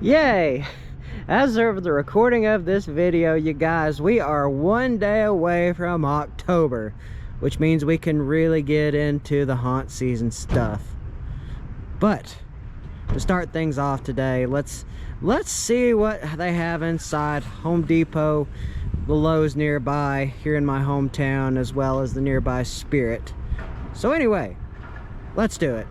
Yay! As of the recording of this video, you guys, we are 1 day away from October, which means we can really get into the haunt season stuff. But to start things off today, let's see what they have inside Home Depot, the Lowe's nearby here in my hometown, as well as the nearby Spirit. So anyway, let's do it.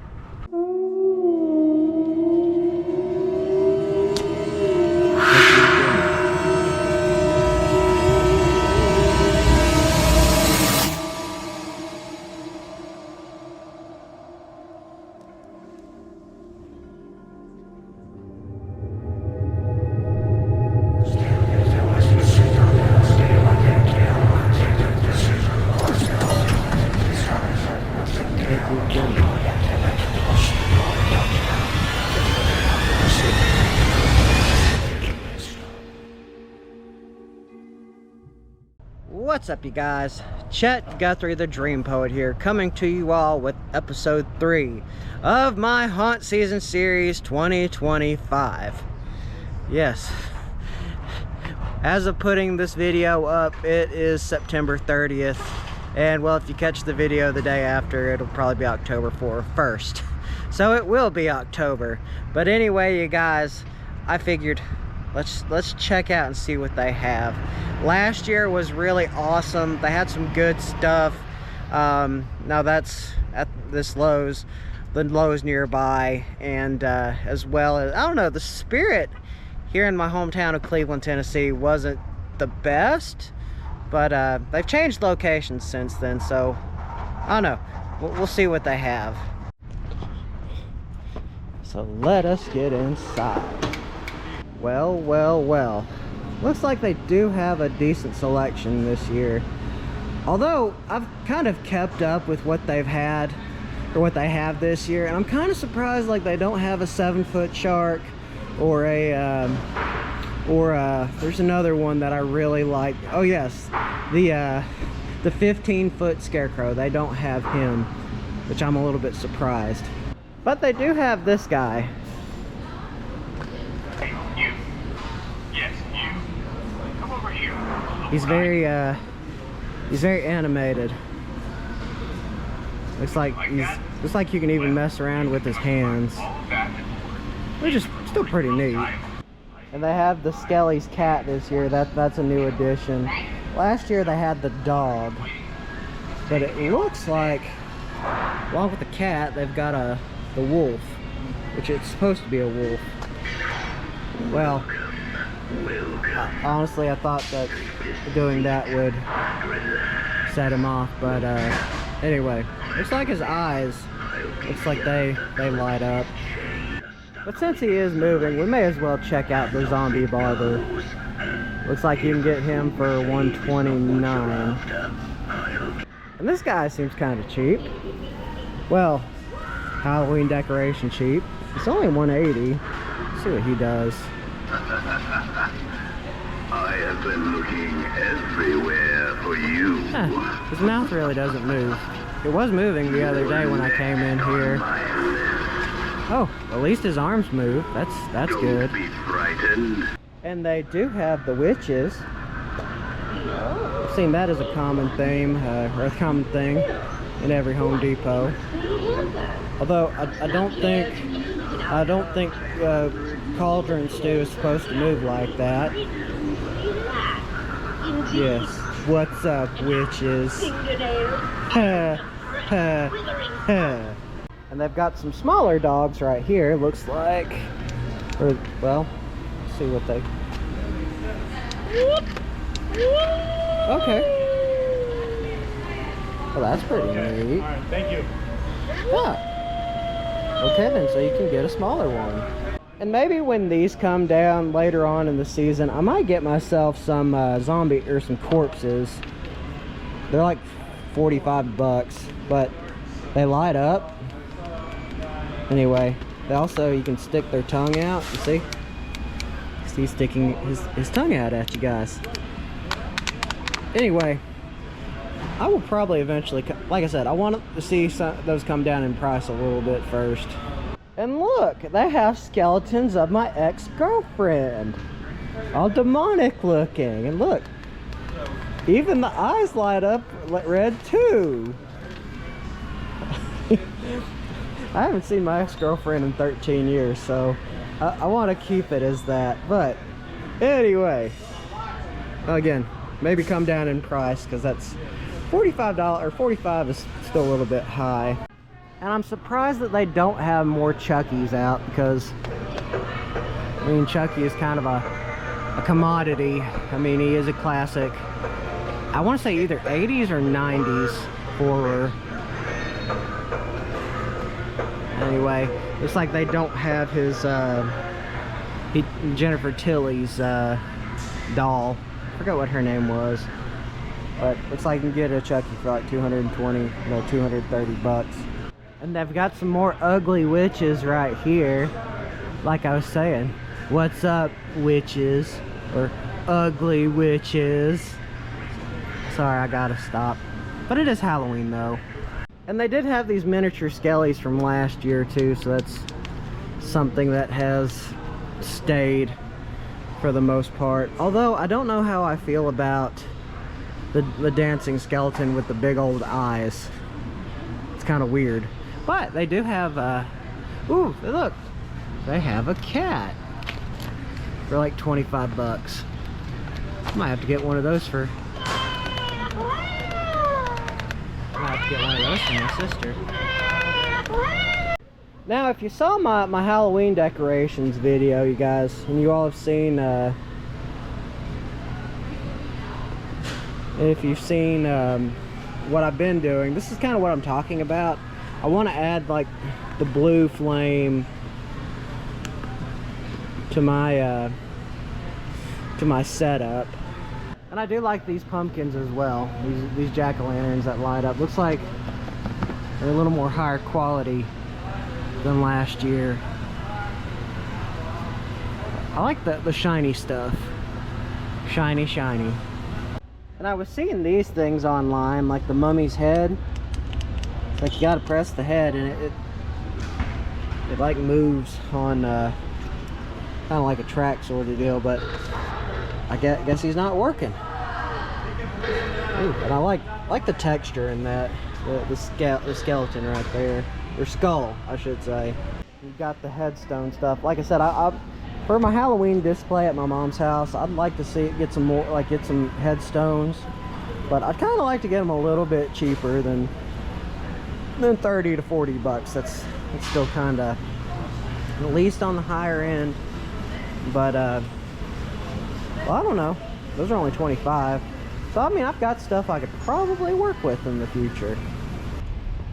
What's up, you guys? Chet-Guthrie, the Dream Poet here, coming to you all with episode 3 of my Haunt Season Series 2025. Yes, as of putting this video up, it is September 30th, and well, if you catch the video the day after, it'll probably be October 1st. So it will be October. But anyway, you guys, I figured let's check out and see what they have. Last year was really awesome. They had some good stuff. Now that's at this Lowe's, the Lowe's nearby, and as well as, I don't know, the Spirit here in my hometown of Cleveland, Tennessee wasn't the best, but they've changed locations since then, so I don't know. We'll see what they have. So let us get inside. Well. Looks like they do have a decent selection this year. Although, I've kind of kept up with what they've had, or what they have this year, and I'm kind of surprised like they don't have a 7-foot shark, or there's another one that I really like. Oh yes, the 15-foot scarecrow. They don't have him, which I'm a little bit surprised. But they do have this guy. He's very animated. Looks like you can even mess around with his hands, which is still pretty neat. And they have the Skelly's cat this year. That's a new addition. Last year they had the dog, but it looks like along with the cat they've got the wolf, which it's supposed to be a wolf. Well, honestly, I thought that doing that would set him off, but anyway, looks like his eyes, looks like they light up. But since he is moving, we may as well check out the zombie barber. Looks like you can get him for $129. And this guy seems kind of cheap. Well, Halloween decoration cheap. It's only $180. Let's see what he does. I have been looking everywhere for you. His mouth really doesn't move. It was moving the other day when I came in here. Oh, at least his arms move. That's good. Don't be frightened. And they do have the witches. I've seen that as a common theme, or a common thing in every Home Depot. Although I don't think cauldron stew is supposed to move like that. Yes. What's up, witches? And they've got some smaller dogs right here, looks like. Or, well, let's see what they... Okay. Well, that's pretty neat. Alright, thank you. Yeah. Okay then, so you can get a smaller one. And maybe when these come down later on in the season, I might get myself some zombie or some corpses. They're like 45 bucks, but they light up. Anyway, they also, you can stick their tongue out. You see? He's sticking his tongue out at you guys. Anyway, I will probably eventually, like I said, I want to see those come down in price a little bit first. And look, they have skeletons of my ex-girlfriend. All demonic looking. And look, even the eyes light up red too. I haven't seen my ex-girlfriend in 13 years, so I want to keep it as that. But anyway, again, maybe come down in price, because that's $45 or $45 is still a little bit high. And I'm surprised that they don't have more Chuckies out, because I mean, Chucky is kind of a commodity. I mean, he is a classic. I want to say either 80s or 90s horror. Anyway, looks like they don't have his Jennifer Tilly's doll. I forgot what her name was, but looks like you can get a Chucky for like 230 bucks. And they've got some more ugly witches right here. Like I was saying, what's up, witches? Or ugly witches. Sorry, I gotta stop. But it is Halloween though. And they did have these miniature skellies from last year too, so that's something that has stayed for the most part. Although I don't know how I feel about the dancing skeleton with the big old eyes. It's kind of weird. But they do have ooh, look, they have a cat for like 25 bucks. Might have to get one of those for get one of those for my sister. Now, if you saw my Halloween decorations video, you guys, and you all have seen, if you've seen what I've been doing, this is kind of what I'm talking about. I want to add like the blue flame to my setup. And I do like these pumpkins as well. These jack-o'-lanterns that light up. Looks like they're a little more higher quality than last year. I like the shiny stuff. Shiny, shiny. And I was seeing these things online, like the mummy's head. It's like you gotta press the head and it like moves on kind of like a track sort of deal, but I guess he's not working. Ooh, but I like the texture in that, the skeleton right there, or skull, I should say. You've got the headstone stuff. Like I said, I for my Halloween display at my mom's house, I'd like to see it get some more, like get some headstones. But I'd kind of like to get them a little bit cheaper than 30 to 40 bucks. That's still kind of at least on the higher end. But well, I don't know. Those are only 25. So I mean, I've got stuff I could probably work with in the future.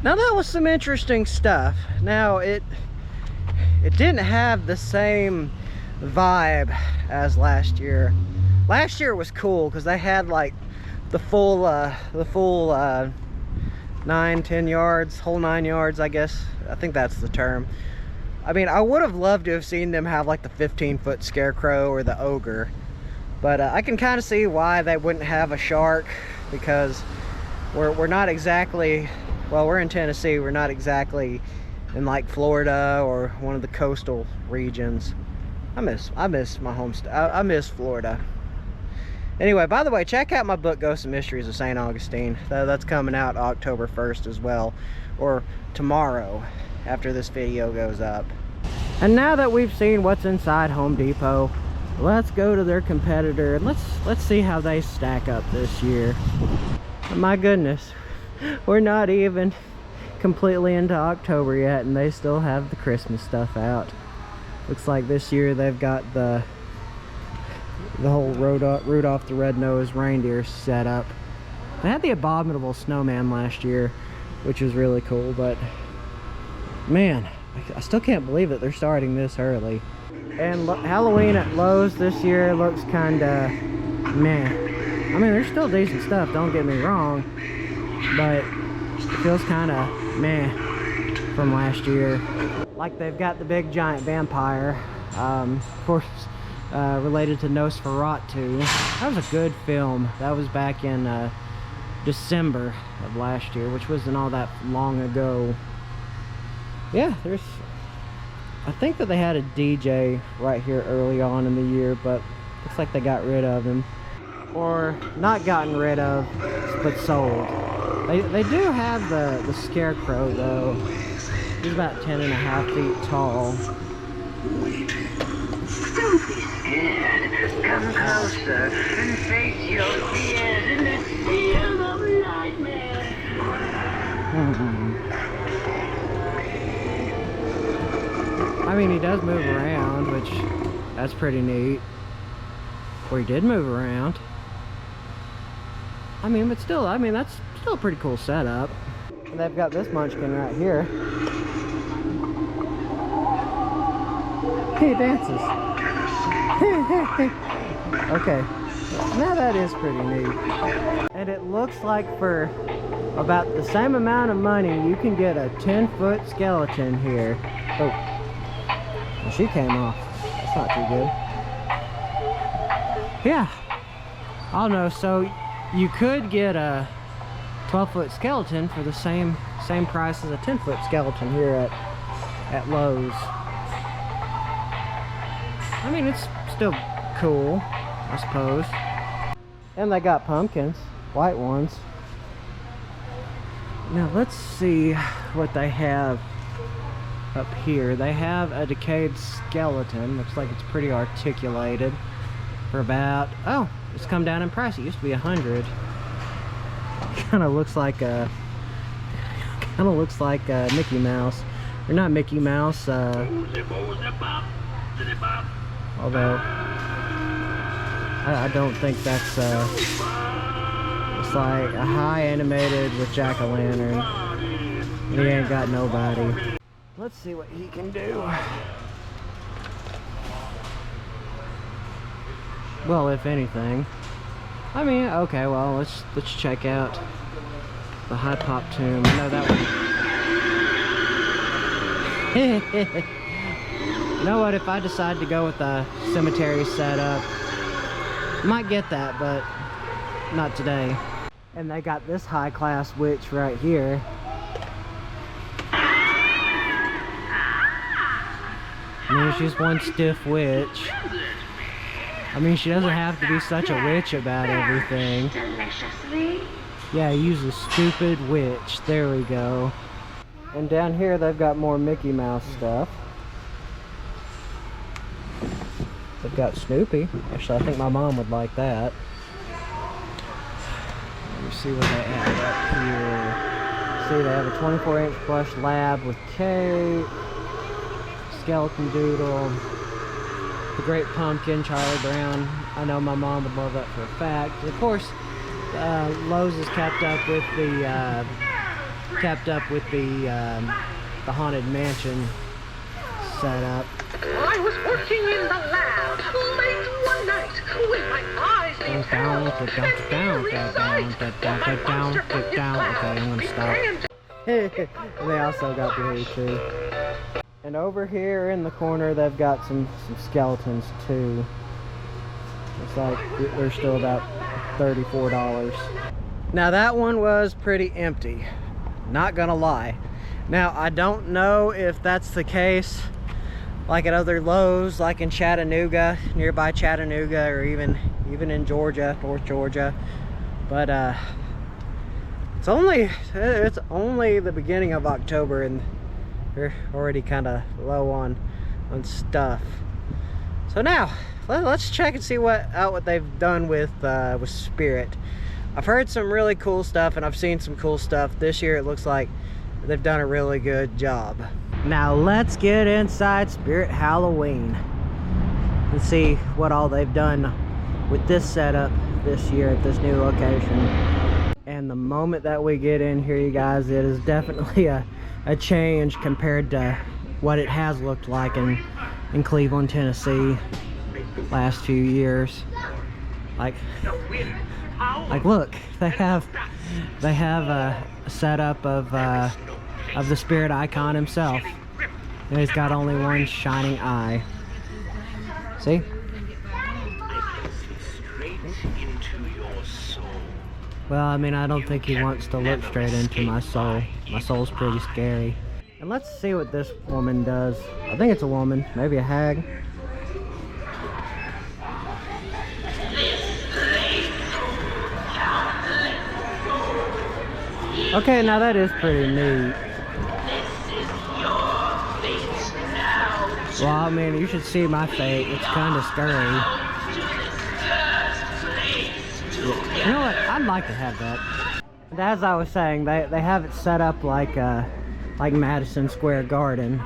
Now that was some interesting stuff. Now it didn't have the same vibe as last year. Last year was cool because they had like the full 9-10 yards, whole 9 yards, I guess. I think that's the term. I mean, I would have loved to have seen them have like the 15-foot scarecrow or the ogre, but I can kind of see why they wouldn't have a shark, because we're not exactly, well, we're in Tennessee, we're not exactly in like Florida or one of the coastal regions. I miss my home state. I miss Florida. Anyway, by the way, check out my book Ghosts and Mysteries of St. Augustine. That's coming out October 1st as well, or tomorrow after this video goes up. And now that we've seen what's inside Home Depot, let's go to their competitor and let's see how they stack up this year. My goodness, we're not even completely into October yet and they still have the Christmas stuff out. Looks like this year they've got the whole Rudolph the Red-Nosed Reindeer set up. They had the Abominable Snowman last year, which was really cool, but man, I still can't believe that they're starting this early. And Halloween at Lowe's this year looks kinda meh. I mean, there's still decent stuff, don't get me wrong, but it feels kinda meh from last year. Like they've got the big giant vampire, of course, related to Nosferatu. That was a good film. That was back in December of last year, which wasn't all that long ago. Yeah, there's I think that they had a DJ right here early on in the year, but looks like they got rid of him. Or not gotten rid of, but sold. They do have the Scarecrow though. He's about 10.5 feet tall. Don't be scared. Come closer and face your fears in this field of nightmares. I mean, he does move around, which that's pretty neat. Or he did move around. I mean, but still, I mean, that's still a pretty cool setup. And they've got this munchkin right here. He dances. Okay, now that is pretty neat. And it looks like for about the same amount of money, you can get a 10-foot skeleton here. Oh, well, she came off. That's not too good. Yeah, I don't know. So you could get a 12-foot skeleton for the same price as a 10-foot skeleton here at Lowe's. I mean, it's still cool, I suppose. And they got pumpkins, white ones. Now let's see what they have up here. They have a decayed skeleton. Looks like it's pretty articulated for about, oh, it's come down in price. It used to be 100. Kind of looks like a Mickey Mouse, or not Mickey Mouse. Although I don't think that's it's like a high animated with jack-o'-lantern. He ain't got nobody. Let's see what he can do. Well, if anything. I mean, okay, well, let's check out the high pop tomb. I know that one. You know what, if I decide to go with the cemetery setup, I might get that, but not today. And they got this high-class witch right here. I mean, she's one stiff witch. I mean, she doesn't have to be such a witch about everything. Yeah, use a stupid witch. There we go. And down here, they've got more Mickey Mouse stuff. They've got Snoopy. Actually, I think my mom would like that. Let me see what they have up here. See, they have a 24-inch plush lab with Kate, Skeleton Doodle, the Great Pumpkin, Charlie Brown. I know my mom would love that for a fact. Of course, Lowe's has kept up with the Haunted Mansion setup. I was working in the lab late one night with my eyes down. Okay, I'm gonna stop. They also got the here too. And over here in the corner, they've got some skeletons too. Looks like they're still about $34. Now that one was pretty empty, not gonna lie. Now I don't know if that's the case like at other Lowe's, like in Chattanooga, nearby Chattanooga, or even in Georgia, North Georgia. But it's only the beginning of October, and they're already kind of low on stuff. So now let's check and see what they've done with Spirit. I've heard some really cool stuff, and I've seen some cool stuff this year. It looks like they've done a really good job. Now let's get inside Spirit Halloween and see what all they've done with this setup this year at this new location. And the moment that we get in here, you guys, it is definitely a change compared to what it has looked like in Cleveland, Tennessee last few years. Like look, they have a setup of the Spirit icon himself, and he's got only one shining eye. See? Well, I mean, I don't think he wants to look straight into my soul. My soul's pretty scary. And let's see what this woman does. I think it's a woman, maybe a hag. Okay, now that is pretty neat. Well, I mean, you should see my fate. It's kind of scary. You know what? I'd like to have that. And as I was saying, they have it set up like Madison Square Garden.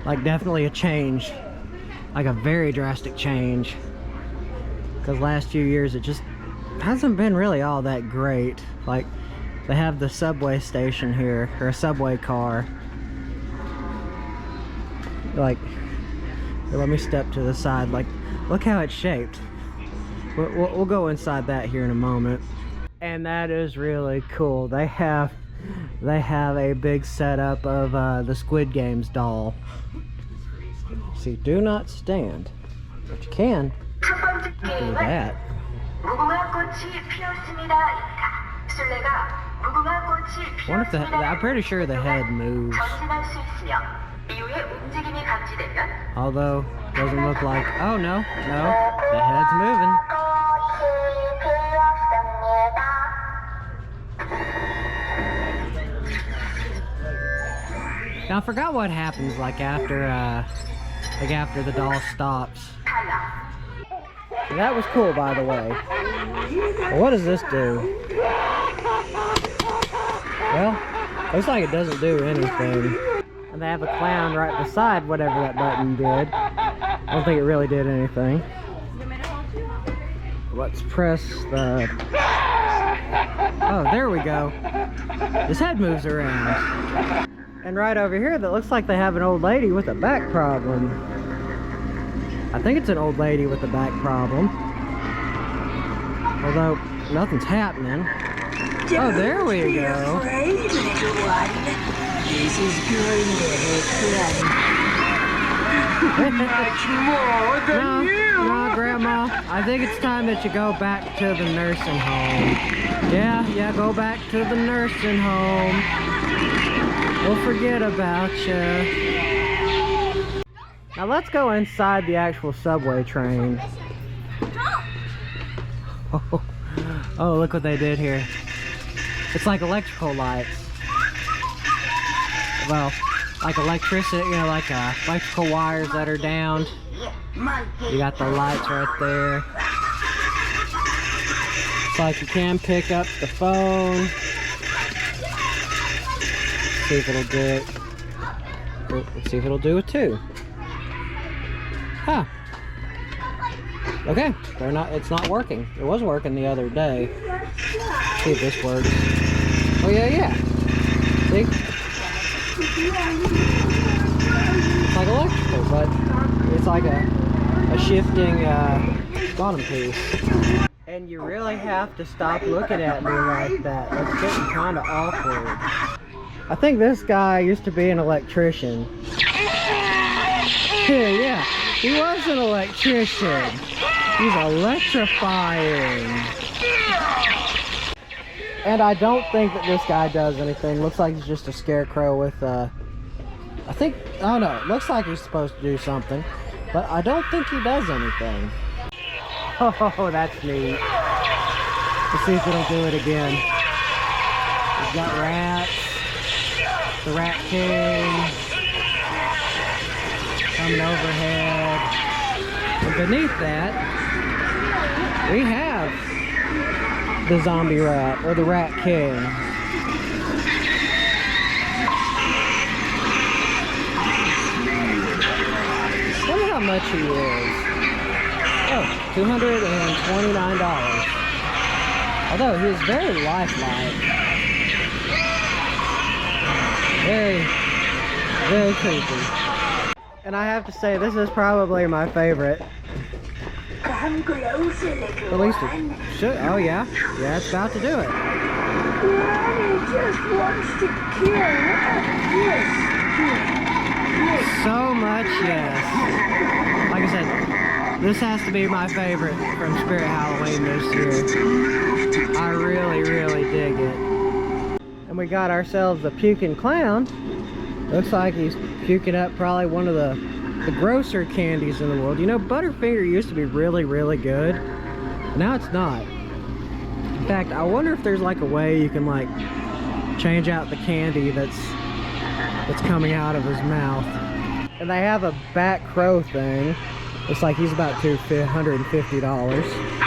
Like definitely a change. Like a very drastic change. Because last few years it just hasn't been really all that great. Like they have the subway station here, or a subway car. Like, let me step to the side. Like, look how it's shaped. We'll go inside that here in a moment. And that is really cool. They have a big setup of the Squid Games doll. See, do not stand, but you can do that. What if I'm pretty sure the head moves. Although, doesn't look like, oh no, the head's moving. Now I forgot what happens like after the doll stops. That was cool, by the way. Well, what does this do? Well, looks like it doesn't do anything. And they have a clown right beside whatever that button did. I don't think it really did anything. Let's press the... Oh, there we go. His head moves around. And right over here, that looks like they have an old lady with a back problem. I think it's an old lady with a back problem. Although, nothing's happening. Oh, there we go. This is going much more than you. No, Grandma. I think it's time that you go back to the nursing home. Yeah, go back to the nursing home. We'll forget about you. Now let's go inside the actual subway train. Oh, look what they did here. It's like electrical lights. Well, like electricity, you know, like electrical wires that are down. You got the lights right there. It's like you can pick up the phone. See if it'll do it. Let's see if it'll do it too. Huh. Okay, it's not working. It was working the other day. Let's see if this works. Oh yeah. See? It's like electrical, but it's like a shifting bottom piece. And you really have to stop looking at me like that. That's getting kind of awkward. I think this guy used to be an electrician. Yeah, he was an electrician. He's electrifying. And I don't think that this guy does anything. Looks like he's just a scarecrow with, I don't know, it looks like he's supposed to do something. But I don't think he does anything. Oh, that's neat. Let's see if it'll do it again. We've got rats. The Rat King. Coming overhead. And beneath that, we have the zombie rat, or the Rat King. Wonder how much he is. Oh, $229. Although he is very lifelike. Very creepy. And I have to say, this is probably my favorite. Come closer, little At least it should. Oh yeah, it's about to do it. Granny just wants to kill. Yes. So much yes. Like I said, this has to be my favorite from Spirit Halloween this year. I really dig it. And And we got ourselves a puking clown. Looks like he's puking up probably one of the grosser candies in the world. You know, Butterfinger used to be really, really good. Now it's not. In fact, I wonder if there's like a way you can like change out the candy that's coming out of his mouth. And they have a back crow thing. Looks like he's about $150.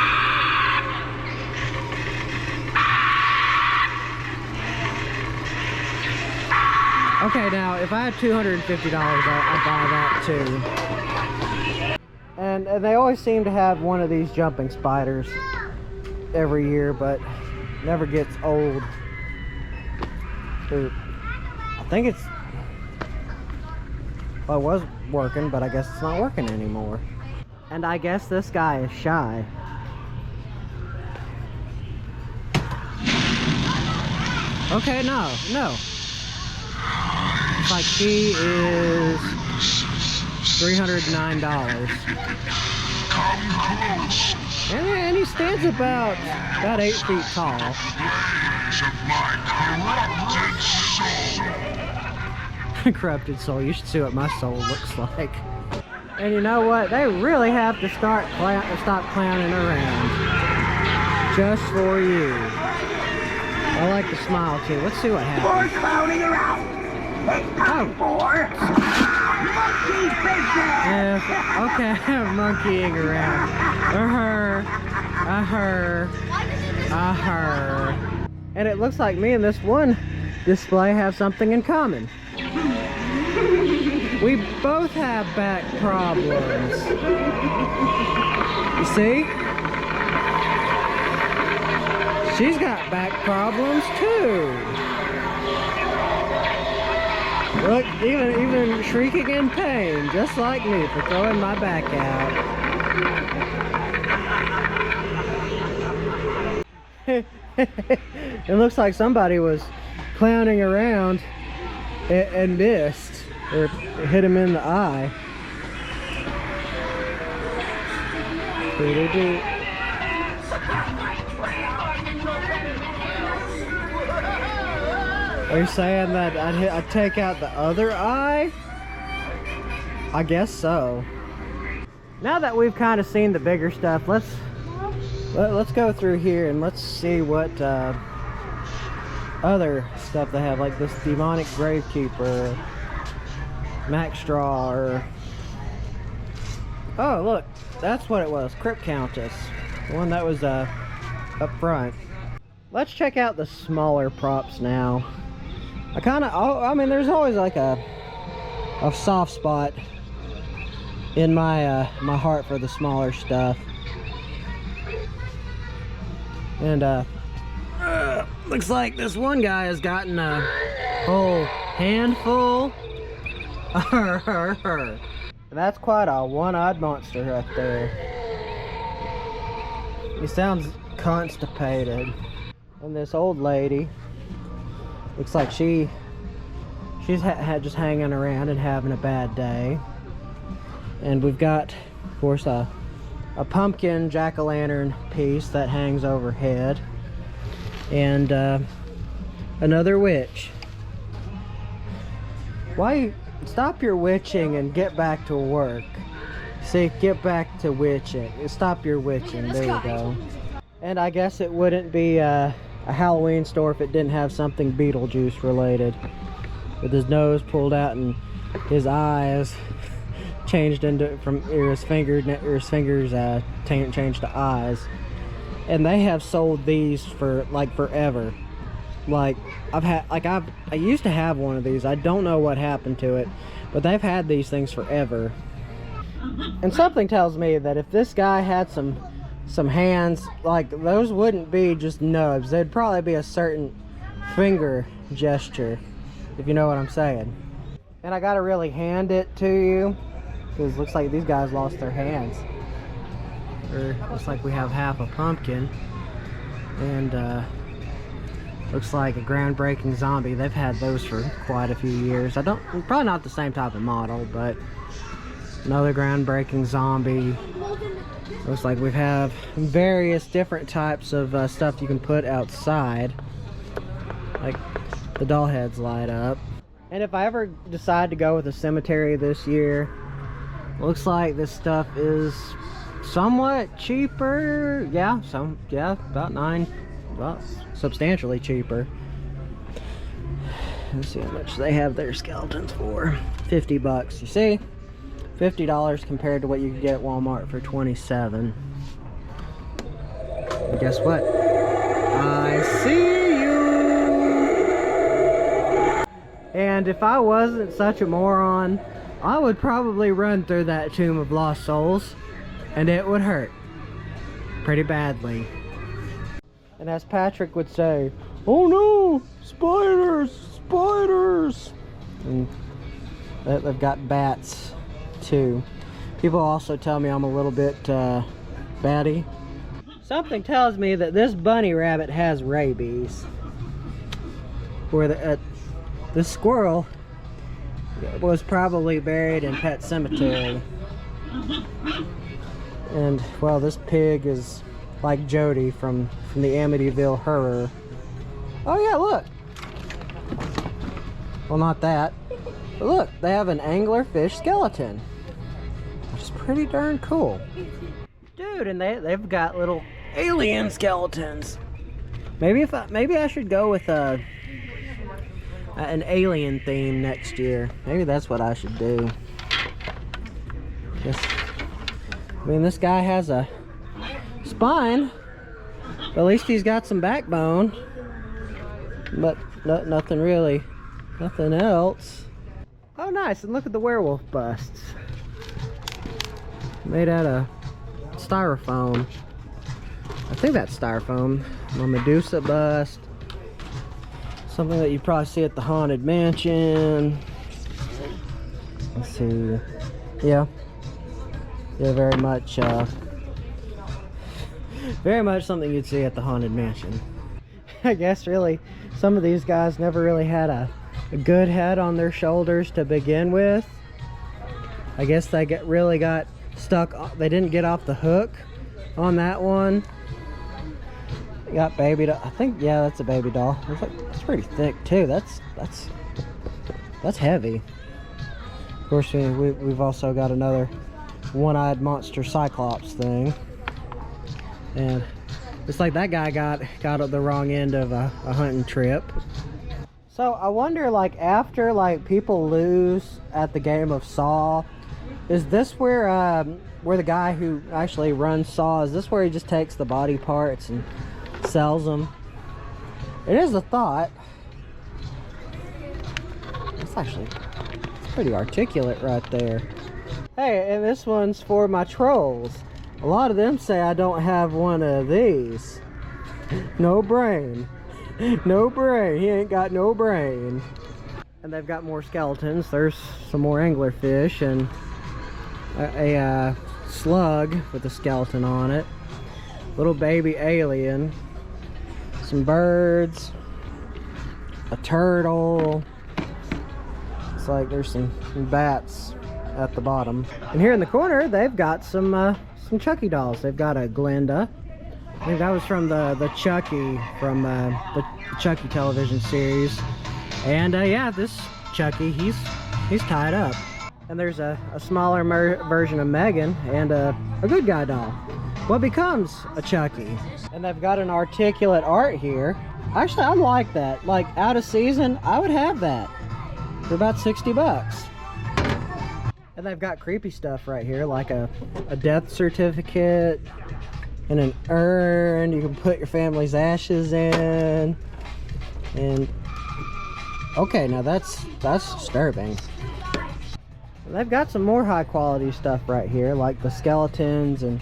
Okay, now if I had $250, I'd buy that too. And they always seem to have one of these jumping spiders every year, but never gets old. I think it's, well, it was working, but I guess it's not working anymore. And I guess this guy is shy. Okay, no. It's like he is $309. And he stands about 8 feet tall. Corrupted soul. You should see what my soul looks like. And you know what? They really have to stop clowning around. Just for you. I like to smile too. Let's see what happens. More clowning around. It's time for monkey business. Yeah, okay, monkeying around. And it looks like me and this one display have something in common. We both have back problems. You see? She's got back problems too. Look, even shrieking in pain, just like me for throwing my back out. It looks like somebody was clowning around and missed, or hit him in the eye. Are you saying that I'd take out the other eye? I guess so. Now that we've kind of seen the bigger stuff, let's go through here and let's see what other stuff they have, like this demonic gravekeeper, Max Straw, or oh look, that's what it was, Crypt Countess, the one that was up front. Let's check out the smaller props now. I mean, there's always like a soft spot in my my heart for the smaller stuff. And looks like this one guy has gotten a whole handful. That's quite a one-eyed monster right there. He sounds constipated. And this old lady looks like she's just hanging around and having a bad day. And we've got, of course, a pumpkin jack-o'-lantern piece that hangs overhead, and another witch. Why stop your witching and get back to work? See, get back to witching. Stop your witching. There you go. And I guess it wouldn't be a Halloween store if it didn't have something Beetlejuice related, with his nose pulled out and his eyes changed into his fingers changed to eyes. And they have sold these for like forever. Like I used to have one of these. I don't know what happened to it, but they've had these things forever. And something tells me that if this guy had some hands, like those wouldn't be just nubs. They'd probably be a certain finger gesture, if you know what I'm saying. And I gotta really hand it to you, because it looks like these guys lost their hands. Or looks like we have half a pumpkin, and looks like a groundbreaking zombie. They've had those for quite a few years. Probably not the same type of model, but another groundbreaking zombie. Looks like we have various different types of stuff you can put outside. Like The doll heads light up. And if I ever decide to go with a cemetery this year, looks like this stuff is somewhat cheaper. Yeah, about substantially cheaper. Let's see how much they have their skeletons for. 50 bucks. You see? $50 compared to what you could get at Walmart for 27. And guess what? I see you! And if I wasn't such a moron, I would probably run through that Tomb of Lost Souls, and it would hurt pretty badly. And as Patrick would say, "Oh no, spiders, spiders!" And they've got bats too. People also tell me I'm a little bit batty. Something tells me that this bunny rabbit has rabies. Where the squirrel was probably buried in Pet Cemetery. And well, this pig is like Jody from the Amityville Horror. Oh yeah, look. Well, not that. But look, they have an anglerfish skeleton, which is pretty darn cool. Dude, and they've got little alien skeletons. Maybe I should go with an alien theme next year. Maybe that's what I should do. I mean, this guy has a spine, but at least he's got some backbone. But nothing really, nothing else. Oh, nice! And look at the werewolf busts, made out of styrofoam. I think that's styrofoam. A Medusa bust. Something that you probably see at the Haunted Mansion. Let's see. Yeah, very much something you'd see at the Haunted Mansion. I guess really some of these guys never really had a good head on their shoulders to begin with. I guess they really got stuck. They didn't get off the hook on that one. You got baby doll. I think, yeah, that's a baby doll. That's pretty thick too. That's heavy. Of course, we've also got another one-eyed monster Cyclops thing, and it's like that guy got at the wrong end of a hunting trip. So I wonder, like, after like people lose at the game of Saw, is this where the guy who actually runs Saw, is this where he just takes the body parts and sells them? It is a thought. It's pretty articulate right there. Hey, and this one's for my trolls. A lot of them say I don't have one of these. No brain. No brain. He ain't got no brain. And they've got more skeletons. There's some more anglerfish and a slug with a skeleton on it. Little baby alien. Some birds. A turtle. It's like there's some bats at the bottom. And here in the corner, they've got some Chucky dolls. They've got a Glinda. I think that was from the Chucky, from the Chucky television series. And yeah, this Chucky, he's tied up. And there's a smaller version of Megan and a good guy doll. What becomes a Chucky? And they've got an articulate art here. Actually, I like that. Like, out of season, I would have that for about 60 bucks. And they've got creepy stuff right here, like a death certificate and an urn you can put your family's ashes in. And okay, now that's disturbing. And they've got some more high quality stuff right here, like the skeletons and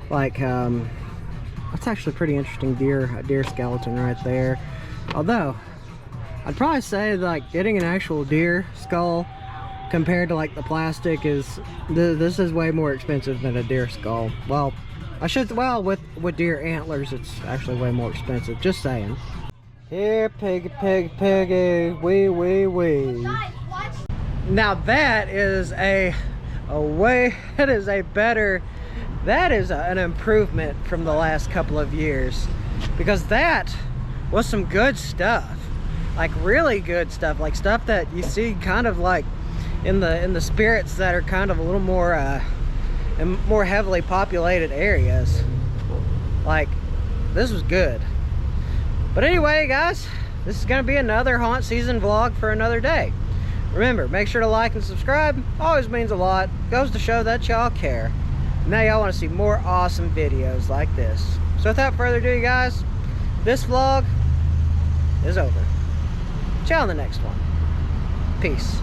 like that's actually pretty interesting deer skeleton right there. Although I'd probably say like getting an actual deer skull compared to like the plastic this is way more expensive than a deer skull. Well, with deer antlers it's actually way more expensive, just saying. Here, piggy, wee. Now that is an improvement from the last couple of years, because that was some good stuff. like really good stuff, like stuff that you see kind of like in the spirits that are kind of a little more in more heavily populated areas. Like, this was good. But anyway, guys, this is gonna be another haunt season vlog for another day. Remember, make sure to like and subscribe. Always means a lot. Goes to show that y'all care. Now y'all want to see more awesome videos like this. So without further ado, you guys, this vlog is over. Ciao on the next one. Peace.